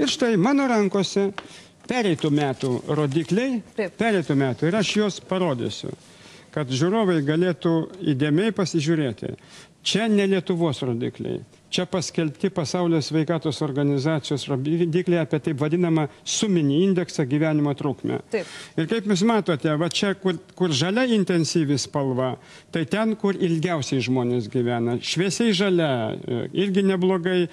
Ir štai mano rankose pereitų metų rodikliai, pereitų metų, ir aš juos parodysiu, kad žiūrovai galėtų įdėmiai pasižiūrėti. Čia ne Lietuvos rodikliai, čia paskelbti Pasaulio sveikatos organizacijos rodikliai apie taip vadinamą suminį indeksą gyvenimo trukmę. Ir kaip jūs matote, va čia, kur žalia intensyvi spalva, tai ten, kur ilgiausiai žmonės gyvena. Šviesiai žalia, irgi neblogai,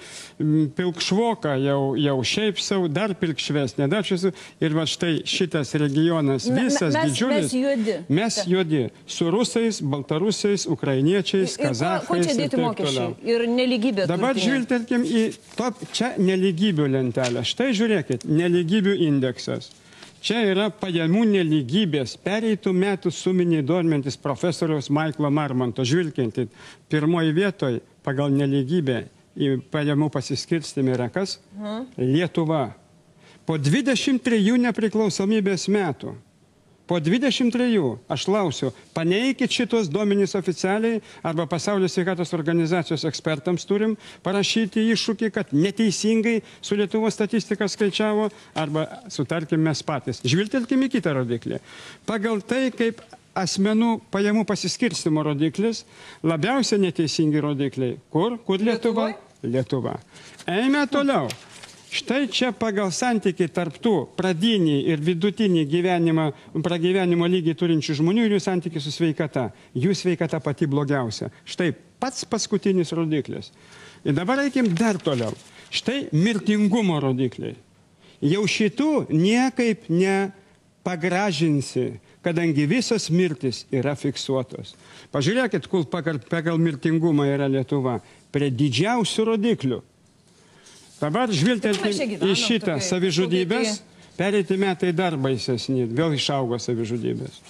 pilkšvoka jau šiaip sau, dar pilkšvesnė, dar šviesiai. Ir va štai šitas regionas visas didžiulis. Mes juodi. Su rusais, baltarusiais, ukrainiečiais, kazachais. Čia dėti mokesčiai ir nelygybė. Dabar žvilgtelkim į čia nelygybių lentelę. Štai žiūrėkit, nelygybių indeksas. Čia yra pajamų nelygybės. Pereitų metų suminiai duomenys profesoriaus Maiklo Marmonto. Žvilginkit, pirmoji vietoj pagal nelygybę į pajamų pasiskirstymą yra kas? Lietuva. Po 23 nepriklausomybės metų. Po 23, aš lausiu, paneikit šitos duomenys oficialiai, arba Pasaulio sveikatos organizacijos ekspertams turim parašyti iššūkį, kad neteisingai su Lietuvos statistika skaičiavo, arba sutarkim mes patys. Žvilgtelkim į kitą rodiklį. Pagal tai, kaip asmenų pajamų pasiskirstymo rodiklis, labiausiai neteisingi rodikliai. Kur? Kur Lietuva? Lietuva. Eime toliau. Štai čia pagal santykį tarptų pradinį ir vidutinį pragyvenimo lygį turinčių žmonių ir jų santykį su sveikata. Jų sveikata pati blogiausia. Štai pats paskutinis rodiklis. Ir dabar eikim dar toliau. Štai mirtingumo rodikliai. Jau šitų niekaip nepagražinsi, kadangi visos mirtis yra fiksuotos. Pažiūrėkit, kur pagal mirtingumą yra Lietuva. Prie didžiausių rodiklių. Dabar žvilgtelkim į šitą savižudybės, pereiti metai dar baisesni, vėl išaugo savižudybės.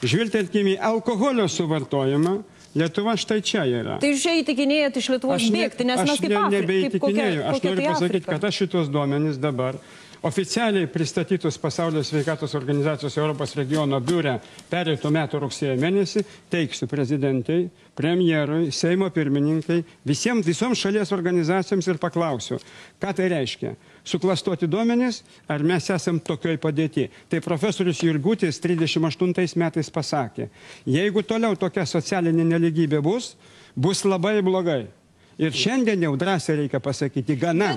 Žvilgtelkim į alkoholio suvartojimą, Lietuva štai čia yra. Tai jūs čia įtikinėjat iš Lietuvos bėgti, nes mes kaip Afrika. Aš nebeįtikinėjau, aš noriu pasakyti, kad aš šitos duomenys dabar oficialiai pristatytus Pasaulio sveikatos organizacijos Europos regiono biure pereitų metų rugsėjo mėnesį teiksiu prezidentai, premjerui, Seimo pirmininkai, visoms šalies organizacijoms ir paklausiu, ką tai reiškia. Suklastoti duomenys, ar mes esam tokioj padėti. Tai profesorius Jurgutis 38 metais pasakė, jeigu toliau tokia socialinė neligybė bus labai blogai. Ir šiandien jau drąsiai reikia pasakyti, gana.